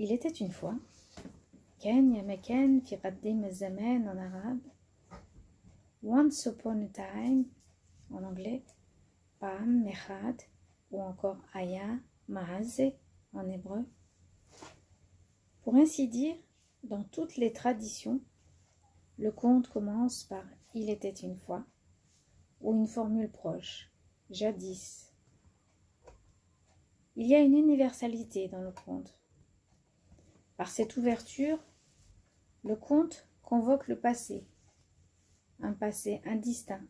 Il était une fois, كان يا مكان في قديم الزمان en arabe, once upon a time en anglais, Pam Mechad ou encore Aya Mahaze en hébreu. Pour ainsi dire, dans toutes les traditions, le conte commence par « il était une fois » ou une formule proche « jadis ». Il y a une universalité dans le conte. Par cette ouverture, le conte convoque le passé, un passé indistinct.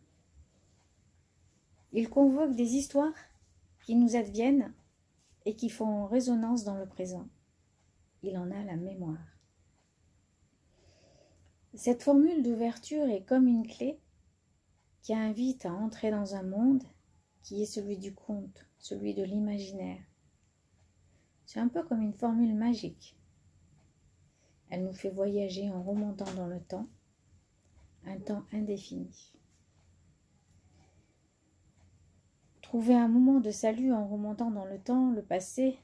Il convoque des histoires qui nous adviennent et qui font résonance dans le présent. Il en a la mémoire. Cette formule d'ouverture est comme une clé qui invite à entrer dans un monde qui est celui du conte, celui de l'imaginaire. C'est un peu comme une formule magique. Elle nous fait voyager en remontant dans le temps, un temps indéfini. Trouver un moment de salut en remontant dans le temps, le passé,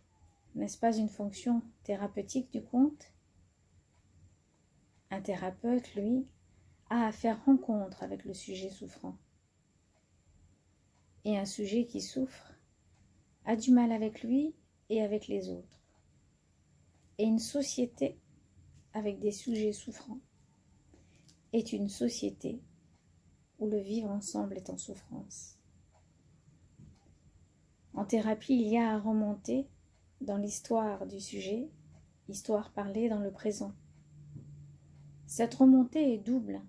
n'est-ce pas une fonction thérapeutique du conte ? Un thérapeute, lui, a à faire rencontre avec le sujet souffrant. Et un sujet qui souffre a du mal avec lui et avec les autres. Et une société avec des sujets souffrants est une société où le vivre ensemble est en souffrance. En thérapie, il y a à remonter dans l'histoire du sujet, histoire parlée dans le présent. Cette remontée est double,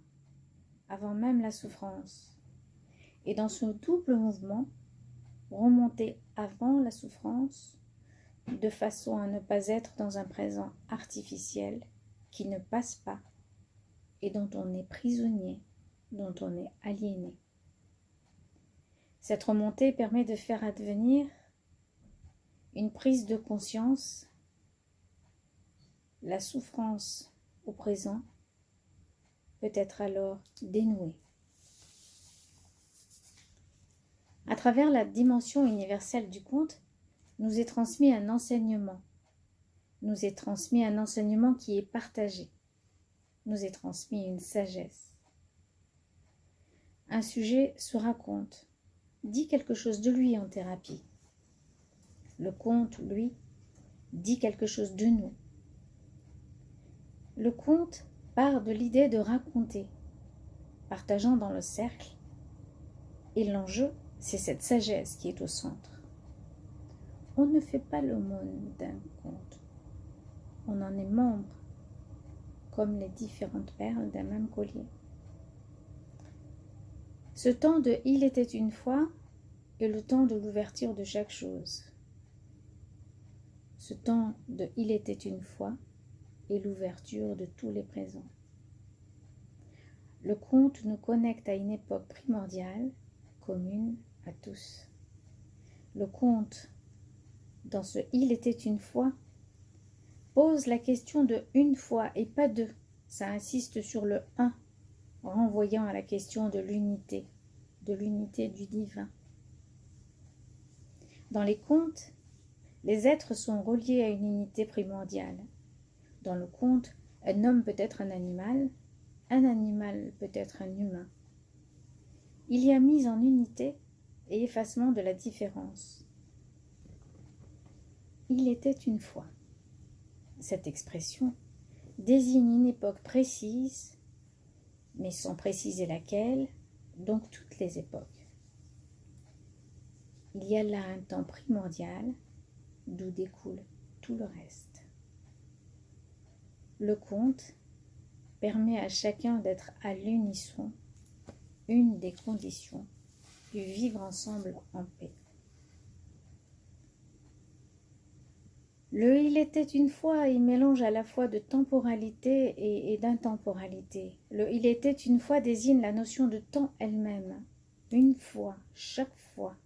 avant même la souffrance. Et dans ce double mouvement, remonter avant la souffrance, de façon à ne pas être dans un présent artificiel qui ne passe pas et dont on est prisonnier, dont on est aliéné. Cette remontée permet de faire advenir une prise de conscience, la souffrance au présent peut être alors dénouée. À travers la dimension universelle du conte, nous est transmis un enseignement. Nous est transmis un enseignement qui est partagé. Nous est transmis une sagesse. Un sujet se raconte, dit quelque chose de lui en thérapie. Le conte, lui, dit quelque chose de nous. Le conte part de l'idée de raconter, partageant dans le cercle. Et l'enjeu, c'est cette sagesse qui est au centre. On ne fait pas l'aumône d'un conte. On en est membre, comme les différentes perles d'un même collier. Ce temps de « il était une fois » est le temps de l'ouverture de chaque chose. Ce temps de « il était une fois » est l'ouverture de tous les présents. Le conte nous connecte à une époque primordiale, commune à tous. Le conte, dans ce « il était une fois », pose la question de une fois et pas deux. Ça insiste sur le un, renvoyant à la question de l'unité du divin. Dans les contes, les êtres sont reliés à une unité primordiale. Dans le conte, un homme peut être un animal peut être un humain. Il y a mise en unité et effacement de la différence. Il était une fois. Cette expression désigne une époque précise, mais sans préciser laquelle, donc toutes les époques. Il y a là un temps primordial, d'où découle tout le reste. Le conte permet à chacun d'être à l'unisson, une des conditions du vivre ensemble en paix. Le « il était une fois » il mélange à la fois de temporalité et d'intemporalité. Le « il était une fois » désigne la notion de temps elle-même, une fois, chaque fois.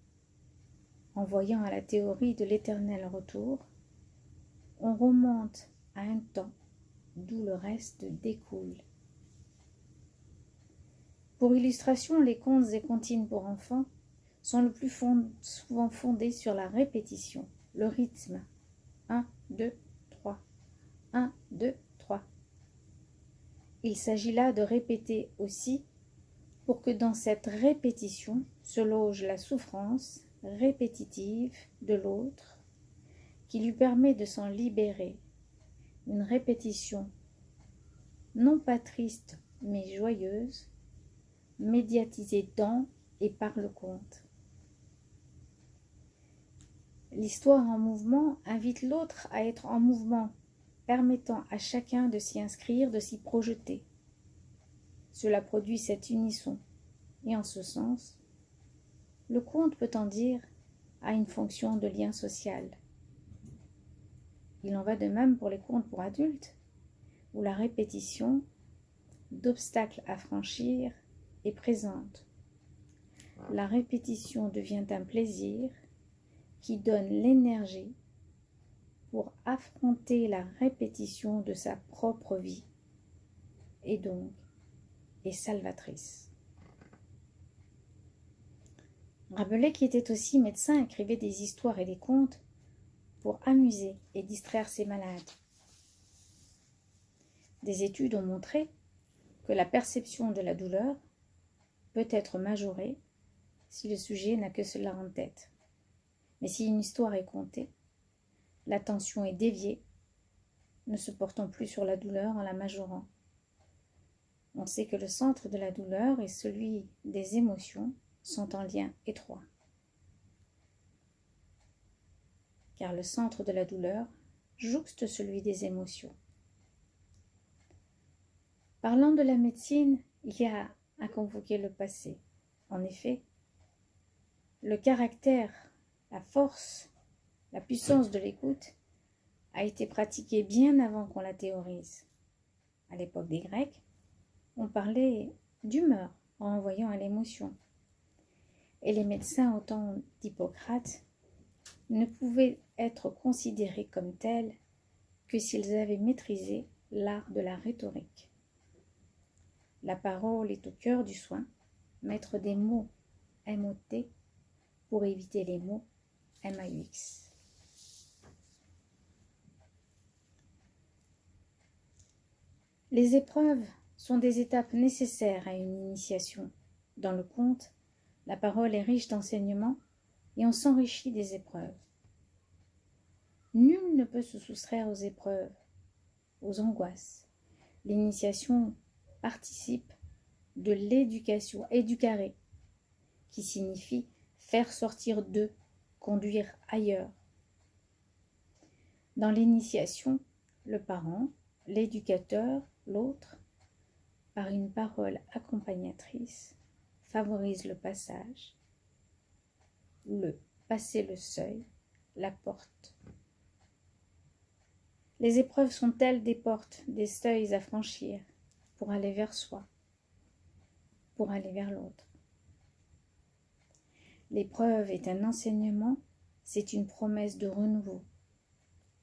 En voyant à la théorie de l'éternel retour, on remonte à un temps d'où le reste découle. Pour illustration, les contes et comptines pour enfants sont le plus souvent fondés sur la répétition, le rythme. 1, 2, 3. 1, 2, 3. Il s'agit là de répéter aussi pour que dans cette répétition se loge la souffrance répétitive de l'autre qui lui permet de s'en libérer. Une répétition non pas triste mais joyeuse, médiatisée dans et par le conte. L'histoire en mouvement invite l'autre à être en mouvement, permettant à chacun de s'y inscrire, de s'y projeter. Cela produit cet unisson, et en ce sens, le conte peut en dire à une fonction de lien social. Il en va de même pour les contes pour adultes, où la répétition d'obstacles à franchir est présente. La répétition devient un plaisir qui donne l'énergie pour affronter la répétition de sa propre vie, et donc est salvatrice. Rabelais, qui était aussi médecin, écrivait des histoires et des contes pour amuser et distraire ses malades. Des études ont montré que la perception de la douleur peut être majorée si le sujet n'a que cela en tête. Mais si une histoire est contée, l'attention est déviée, ne se portant plus sur la douleur en la majorant. On sait que le centre de la douleur et celui des émotions sont en lien étroit. Car le centre de la douleur jouxte celui des émotions. Parlant de la médecine, il y a à convoquer le passé. En effet, le caractère, la force, la puissance de l'écoute a été pratiquée bien avant qu'on la théorise. À l'époque des Grecs, on parlait d'humeur en renvoyant à l'émotion. Et les médecins au temps d'Hippocrate ne pouvaient être considérés comme tels que s'ils avaient maîtrisé l'art de la rhétorique. La parole est au cœur du soin, mettre des mots MOT pour éviter les mots MAUX. Les épreuves sont des étapes nécessaires à une initiation. Dans le conte, la parole est riche d'enseignements et on s'enrichit des épreuves. Nul ne peut se soustraire aux épreuves, aux angoisses. L'initiation participe de l'éducation, éducare, qui signifie faire sortir d'eux, conduire ailleurs. Dans l'initiation, le parent, l'éducateur, l'autre, par une parole accompagnatrice, favorise le passage, le passer le seuil, la porte. Les épreuves sont-elles des portes, des seuils à franchir pour aller vers soi, pour aller vers l'autre. L'épreuve est un enseignement, c'est une promesse de renouveau.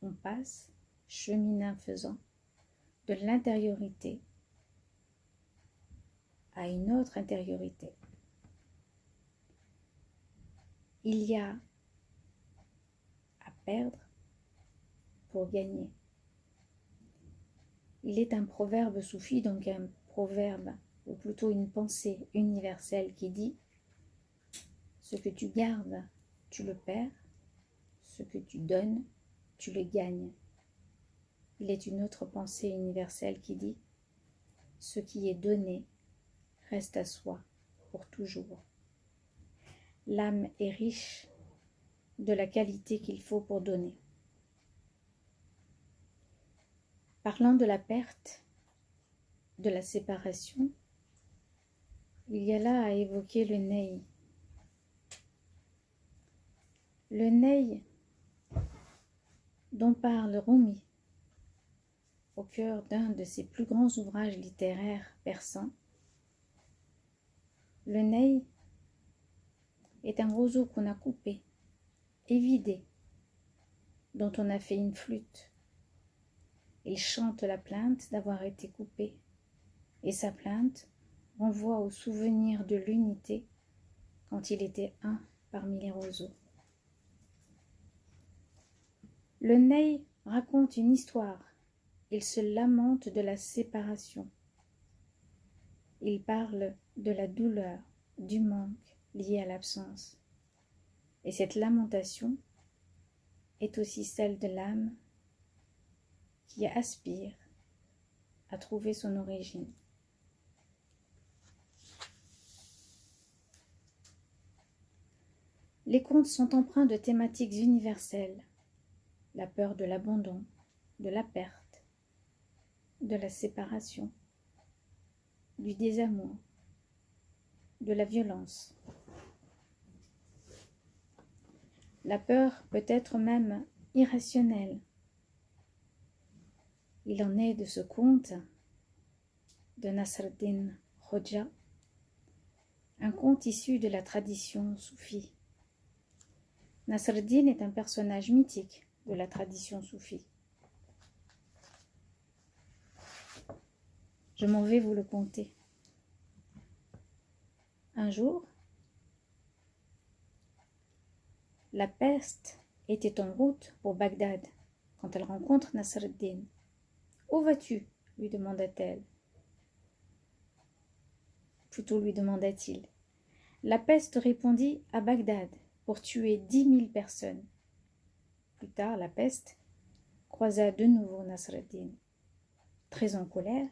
On passe, chemin faisant, de l'intériorité à une autre intériorité. Il y a à perdre pour gagner. Il est un proverbe soufi, donc un proverbe, ou plutôt une pensée universelle qui dit « Ce que tu gardes, tu le perds, ce que tu donnes, tu le gagnes ». Il est une autre pensée universelle qui dit « Ce qui est donné reste à soi pour toujours ». L'âme est riche de la qualité qu'il faut pour donner. Parlant de la perte, de la séparation, il y a là à évoquer le Ney. Le Ney dont parle Rumi au cœur d'un de ses plus grands ouvrages littéraires persans. Le Ney est un roseau qu'on a coupé et vidé, dont on a fait une flûte. Il chante la plainte d'avoir été coupé, et sa plainte renvoie au souvenir de l'unité quand il était un parmi les roseaux. Le Ney raconte une histoire il se lamente de la séparation. Il parle de la douleur, du manque lié à l'absence. Et cette lamentation est aussi celle de l'âme qui aspire à trouver son origine. Les contes sont empreints de thématiques universelles, la peur de l'abandon, de la perte, de la séparation, du désamour, de la violence. La peur peut être même irrationnelle. Il en est de ce conte de Nasr ad-Din Hoja, un conte issu de la tradition soufie. Nasr ad-Din est un personnage mythique de la tradition soufie. Je m'en vais vous le conter. Un jour, la peste était en route pour Bagdad quand elle rencontre Nasr ad-Din. « Où vas-tu » lui demanda-t-elle. Plutôt lui demanda-t-il. La peste répondit « à Bagdad pour tuer 10 000 personnes. » Plus tard, la peste croisa de nouveau Nasr ad-Din. Très en colère,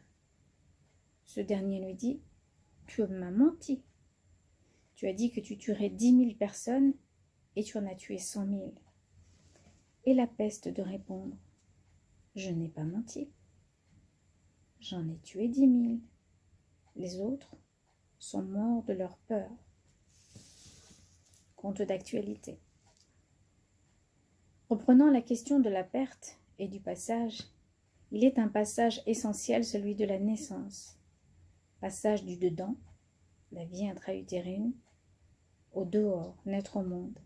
ce dernier lui dit « Tu m'as menti. Tu as dit que tu tuerais 10 000 personnes et tu en as tué 100 000. » Et la peste de répondre « Je n'ai pas menti. J'en ai tué 10 000. Les autres sont morts de leur peur. » Conte d'actualité. Reprenant la question de la perte et du passage, il est un passage essentiel, celui de la naissance. Passage du dedans, la vie intra-utérine, au dehors, naître au monde.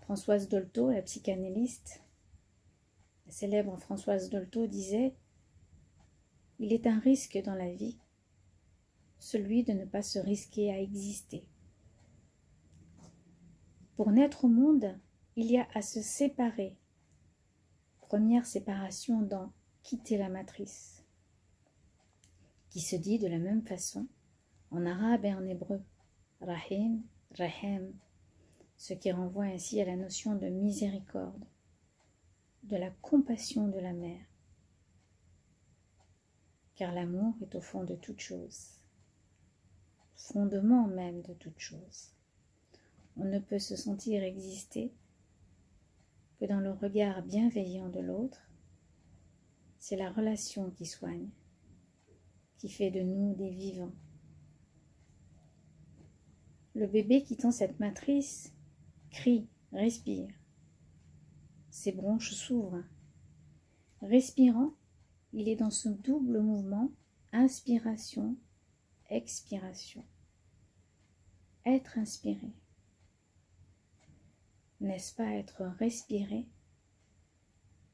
Françoise Dolto, la psychanalyste, la célèbre Françoise Dolto disait « Il est un risque dans la vie, celui de ne pas se risquer à exister. Pour naître au monde, il y a à se séparer. Première séparation dans quitter la matrice, qui se dit de la même façon en arabe et en hébreu, rahim, rahem, ce qui renvoie ainsi à la notion de miséricorde, de la compassion de la mère. Car l'amour est au fond de toute chose, fondement même de toute chose. On ne peut se sentir exister que dans le regard bienveillant de l'autre. C'est la relation qui soigne, qui fait de nous des vivants. Le bébé quittant cette matrice crie, respire. Ses bronches s'ouvrent. Respirant, il est dans ce double mouvement, inspiration, expiration. Être inspiré. N'est-ce pas être respiré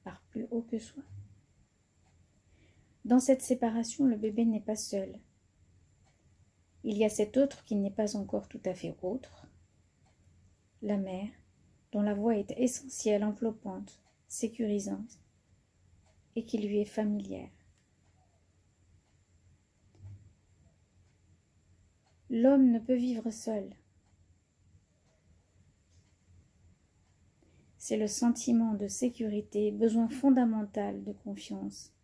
par plus haut que soi? Dans cette séparation, le bébé n'est pas seul. Il y a cet autre qui n'est pas encore tout à fait autre, la mère, dont la voix est essentielle, enveloppante, sécurisante, et qui lui est familière. L'homme ne peut vivre seul. C'est le sentiment de sécurité, besoin fondamental de confiance,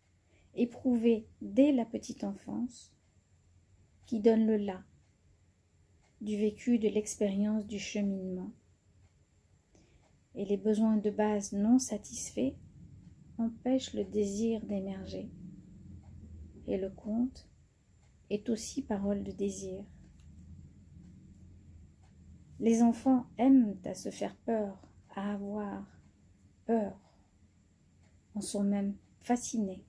éprouvé dès la petite enfance, qui donne le là, du vécu, de l'expérience, du cheminement. Et les besoins de base non satisfaits empêchent le désir d'émerger. Et le conte est aussi parole de désir. Les enfants aiment à se faire peur, à avoir peur, en sont même fascinés.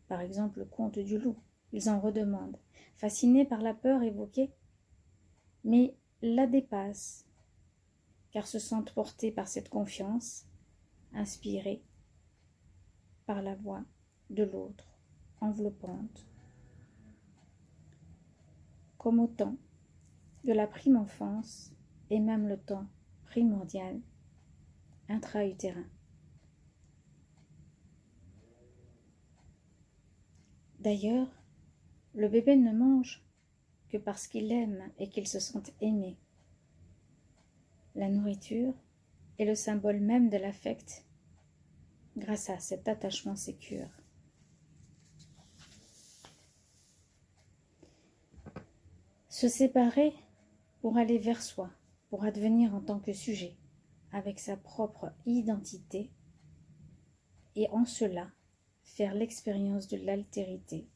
Par exemple, le conte du loup, ils en redemandent, fascinés par la peur évoquée, mais la dépassent, car se sentent portés par cette confiance, inspirés par la voix de l'autre, enveloppante. Comme au temps de la prime enfance, et même le temps primordial, intra-utérin. D'ailleurs, le bébé ne mange que parce qu'il aime et qu'il se sent aimé. La nourriture est le symbole même de l'affect. Grâce à cet attachement sécure. Se séparer pour aller vers soi, pour advenir en tant que sujet, avec sa propre identité, et en cela faire l'expérience de l'altérité.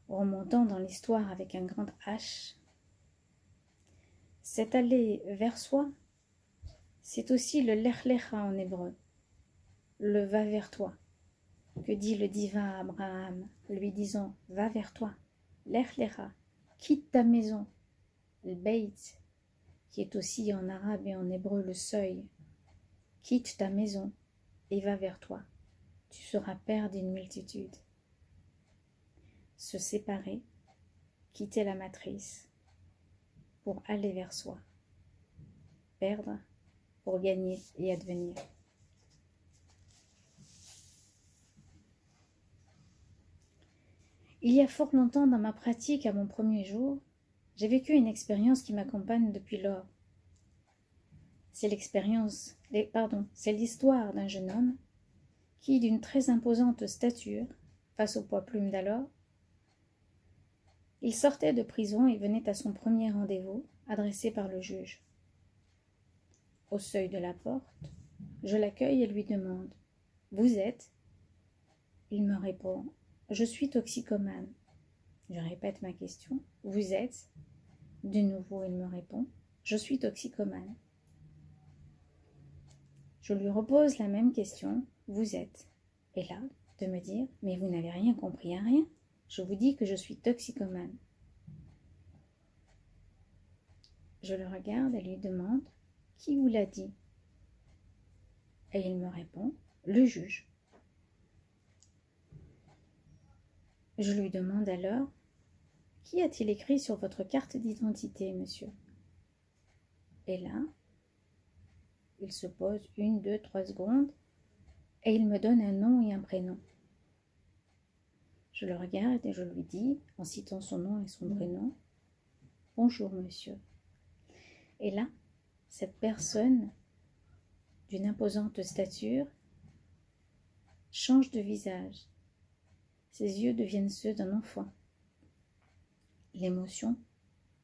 Remontant dans l'histoire avec un grand H, cet aller vers soi, c'est aussi le lech lecha en hébreu, le va vers toi, que dit le divin à Abraham, lui disant va vers toi, lech lecha, quitte ta maison, le beit, qui est aussi en arabe et en hébreu le seuil, quitte ta maison et va vers toi, tu seras père d'une multitude. Se séparer, quitter la matrice pour aller vers soi, perdre pour gagner et advenir. Il y a fort longtemps dans ma pratique, à mon premier jour, j'ai vécu une expérience qui m'accompagne depuis lors. C'est l'histoire d'un jeune homme qui, d'une très imposante stature, face au poids plume d'alors, il sortait de prison et venait à son premier rendez-vous, adressé par le juge. Au seuil de la porte, je l'accueille et lui demande « Vous êtes ?» Il me répond « Je suis toxicomane. » Je répète ma question « Vous êtes ?» De nouveau, il me répond « Je suis toxicomane. » Je lui repose la même question « Vous êtes ?» Et là, de me dire « Mais vous n'avez rien compris à rien. Je vous dis que je suis toxicomane. » Je le regarde et lui demande « Qui vous l'a dit ?» Et il me répond « Le juge. » Je lui demande alors « Qui a-t-il écrit sur votre carte d'identité, monsieur ?» Et là, il se pose 1, 2, 3 secondes et il me donne un nom et un prénom. Je le regarde et je lui dis, en citant son nom et son prénom, « Bonjour, monsieur. » Et là, cette personne d'une imposante stature change de visage. Ses yeux deviennent ceux d'un enfant. L'émotion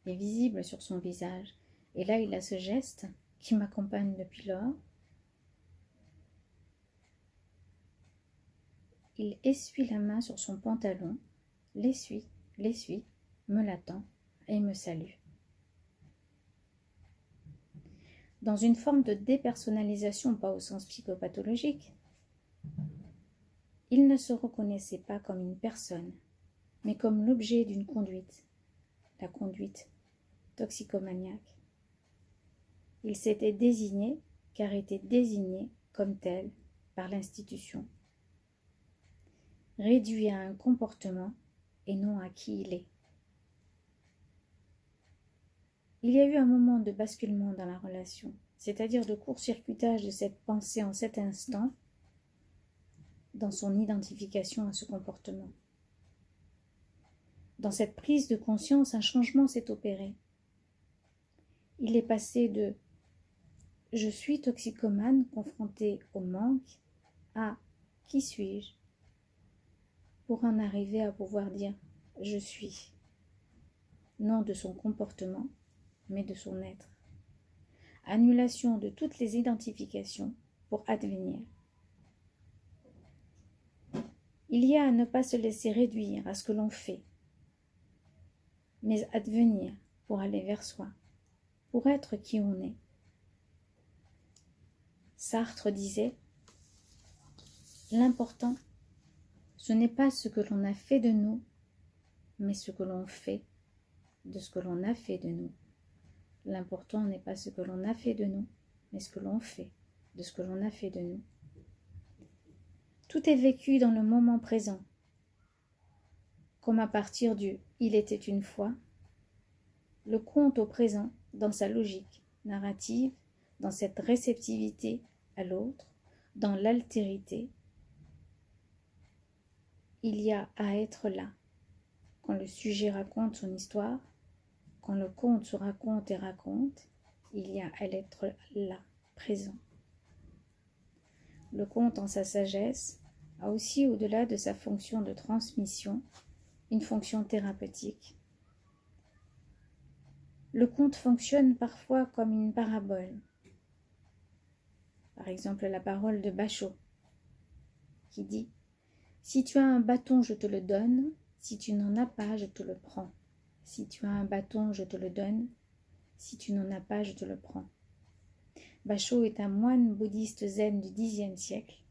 est visible sur son visage. Et là, il a ce geste qui m'accompagne depuis lors. Il essuie la main sur son pantalon, l'essuie, me l'attend et me salue. Dans une forme de dépersonnalisation, pas au sens psychopathologique, il ne se reconnaissait pas comme une personne, mais comme l'objet d'une conduite, la conduite toxicomaniaque. Il s'était désigné, car était désigné comme tel par l'institution, réduit à un comportement et non à qui il est. Il y a eu un moment de basculement dans la relation, c'est-à-dire de court-circuitage de cette pensée en cet instant, dans son identification à ce comportement. Dans cette prise de conscience, un changement s'est opéré. Il est passé de « je suis toxicomane confronté au manque » à « qui suis-je » pour en arriver à pouvoir dire « je suis », non de son comportement, mais de son être. Annulation de toutes les identifications pour advenir. Il y a à ne pas se laisser réduire à ce que l'on fait, mais advenir pour aller vers soi, pour être qui on est. Sartre disait « L'important, ce n'est pas ce que l'on a fait de nous, mais ce que l'on fait de ce que l'on a fait de nous. » L'important n'est pas ce que l'on a fait de nous, mais ce que l'on fait de ce que l'on a fait de nous. Tout est vécu dans le moment présent, comme à partir du « il était une fois », le conte au présent dans sa logique narrative, dans cette réceptivité à l'autre, dans l'altérité. il y a à être là. Quand le sujet raconte son histoire, quand le conte se raconte et raconte, il y a à être là, présent. Le conte, en sa sagesse, a aussi, au-delà de sa fonction de transmission, une fonction thérapeutique. Le conte fonctionne parfois comme une parabole. Par exemple, la parole de Bachot, qui dit « Si tu as un bâton, je te le donne. Si tu n'en as pas, je te le prends. Si tu as un bâton, je te le donne. Si tu n'en as pas, je te le prends. » Bachot est un moine bouddhiste zen du Xe siècle,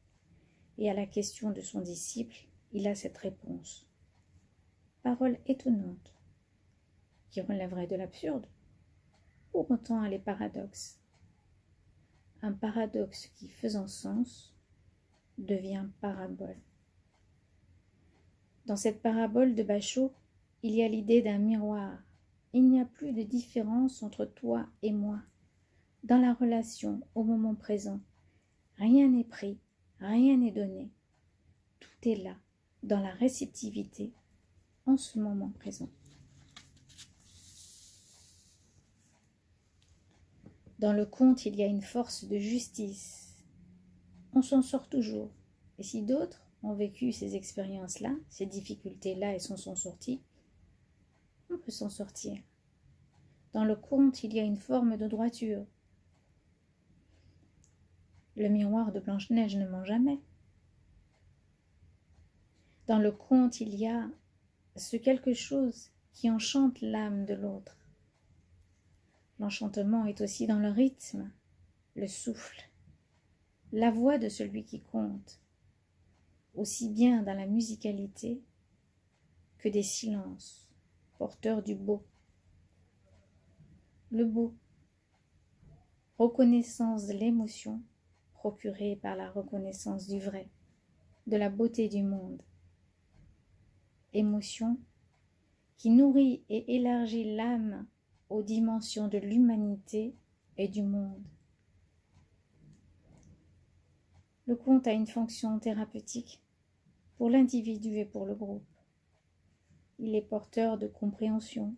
et à la question de son disciple, il a cette réponse. Parole étonnante, qui relèverait de l'absurde. Pour autant, elle est paradoxe. Un paradoxe qui, faisant sens, devient parabole. Dans cette parabole de Bachot, il y a l'idée d'un miroir. Il n'y a plus de différence entre toi et moi. Dans la relation, au moment présent, rien n'est pris, rien n'est donné. Tout est là, dans la réceptivité, en ce moment présent. Dans le conte, il y a une force de justice. On s'en sort toujours. Et si d'autres ont vécu ces expériences-là, ces difficultés-là et s'en sont sortis, on peut s'en sortir. Dans le conte, il y a une forme de droiture. Le miroir de Blanche-Neige ne ment jamais. Dans le conte, il y a ce quelque chose qui enchante l'âme de l'autre. L'enchantement est aussi dans le rythme, le souffle, la voix de celui qui conte, aussi bien dans la musicalité que des silences, porteurs du beau. Le beau, reconnaissance de l'émotion procurée par la reconnaissance du vrai, de la beauté du monde. Émotion qui nourrit et élargit l'âme aux dimensions de l'humanité et du monde. Le conte a une fonction thérapeutique pour l'individu et pour le groupe. Il est porteur de compréhension,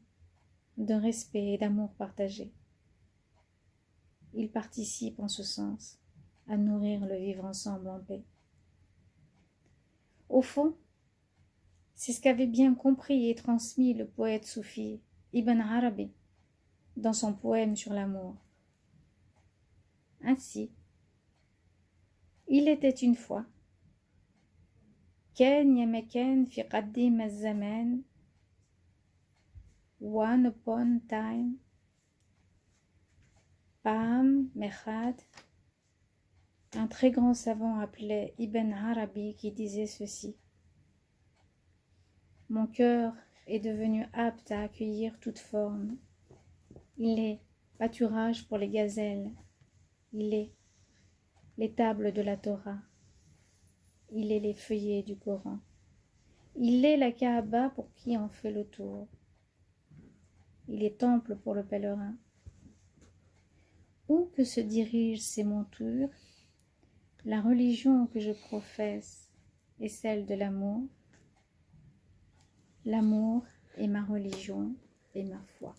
de respect et d'amour partagé. Il participe en ce sens à nourrir le vivre ensemble en paix. Au fond, c'est ce qu'avait bien compris et transmis le poète soufi Ibn Arabi dans son poème sur l'amour. Ainsi, il était une fois كان يا مكان في قديم الزمان One upon a time Pam Mechad, un très grand savant appelé Ibn Arabi qui disait ceci. Mon cœur est devenu apte à accueillir toute forme. Il est pâturage pour les gazelles. Il est les tables de la Torah. Il est les feuillets du Coran. Il est la Kaaba pour qui en fait le tour. Il est temple pour le pèlerin. Où que se dirigent ces montures, la religion que je professe est celle de l'amour. L'amour est ma religion et ma foi.